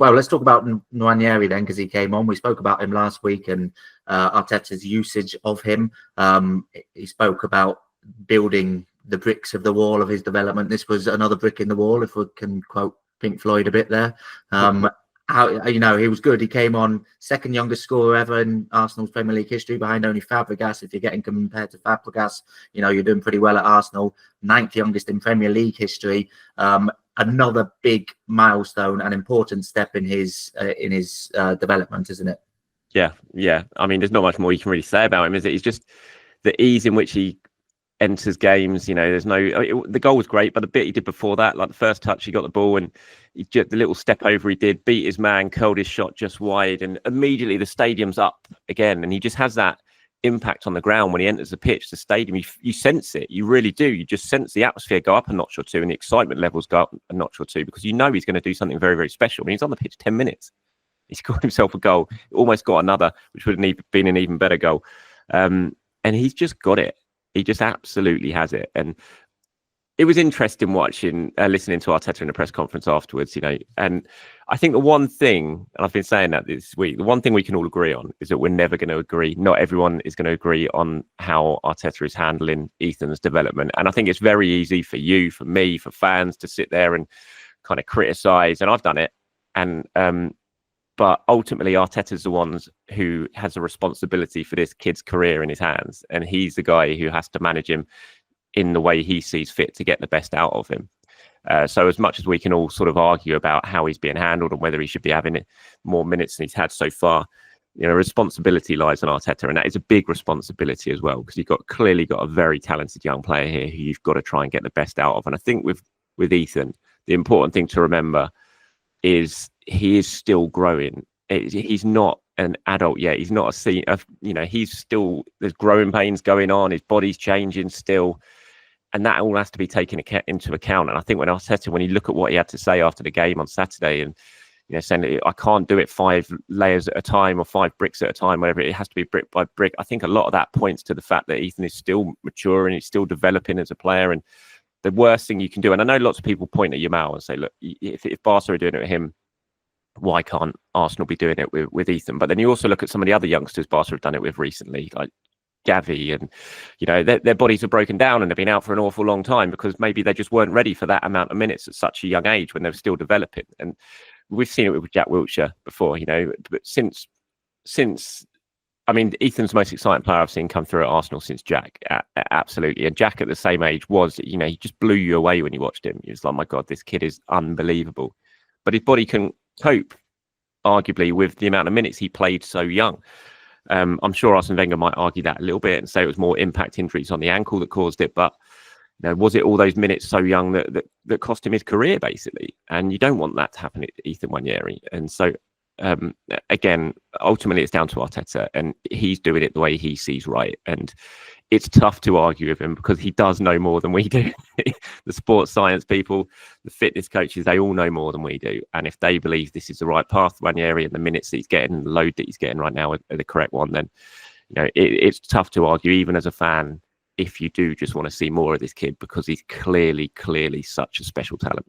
well, let's talk about Nwaneri then, because he came on. We spoke about him last week and Arteta's usage of him. He spoke about building the bricks of the wall of his development. This was another brick in the wall, if we can quote Pink Floyd a bit there. How, you know, he was good. He came on second youngest scorer ever in Arsenal's Premier League history, behind only Fabregas. If you're getting compared to Fabregas, you know, you're doing pretty well at Arsenal. 9th youngest in Premier League history. Another big milestone and important step in his development, isn't it? Yeah. I mean, there's not much more you can really say about him, is it? He's just the ease in which he enters games. You know, there's no. The goal was great, but the bit he did before that, like the first touch, he got the ball and the little step over he did, beat his man, curled his shot just wide, and immediately the stadium's up again. And he just has that impact on the ground when he enters the pitch, the stadium. You sense it, you really do. You just sense the atmosphere go up a notch or two, and the excitement levels go up a notch or two, because you know he's going to do something very, very special. I mean, he's on the pitch 10 minutes. He scored himself a goal, almost got another, which would have been an even better goal. And he's just got it. He just absolutely has it. And it was interesting listening to Arteta in the press conference afterwards, you know. And I think the one thing, and I've been saying that this week, the one thing we can all agree on is that we're never going to agree. Not everyone is going to agree on how Arteta is handling Ethan's development. And I think it's very easy for you, for me, for fans to sit there and kind of criticize. And I've done it. And, but ultimately, Arteta's the one who has the responsibility for this kid's career in his hands. And he's the guy who has to manage him in the way he sees fit to get the best out of him. So as much as we can all sort of argue about how he's being handled and whether he should be having more minutes than he's had so far, you know, responsibility lies on Arteta. And that is a big responsibility as well, because you've clearly got a very talented young player here who you've got to try and get the best out of. And I think with Ethan, the important thing to remember is he is still growing. He's not an adult yet. He's not he's still, there's growing pains going on. His body's changing still. And that all has to be taken into account. And I think when you look at what he had to say after the game on Saturday, and you know, saying that I can't do it 5 layers at a time or 5 bricks at a time, whatever, it has to be brick by brick. I think a lot of that points to the fact that Ethan is still maturing, he's still developing as a player. And the worst thing you can do, and I know lots of people point at Yamal and say, look, if Barca are doing it with him, why can't Arsenal be doing it with Ethan? But then you also look at some of the other youngsters Barca have done it with recently, like Gavi, and you know, their bodies are broken down and they've been out for an awful long time because maybe they just weren't ready for that amount of minutes at such a young age when they're still developing. And we've seen it with Jack Wilshere before, you know, but since I mean, Ethan's the most exciting player I've seen come through at Arsenal since Jack, absolutely. And Jack at the same age was, you know, he just blew you away when you watched him. He was like, my God, this kid is unbelievable. But his body can cope, arguably, with the amount of minutes he played so young. I'm sure Arsene Wenger might argue that a little bit and say it was more impact injuries on the ankle that caused it. But you know, was it all those minutes so young that cost him his career, basically? And you don't want that to happen to Ethan Nwaneri. And so, again, ultimately, it's down to Arteta, and he's doing it the way he sees right. And it's tough to argue with him because he does know more than we do. The sports science people, the fitness coaches, they all know more than we do. And if they believe this is the right path, Nwaneri, and the minutes that he's getting, the load that he's getting right now are the correct one, then you know it's tough to argue, even as a fan, if you do just want to see more of this kid, because he's clearly such a special talent.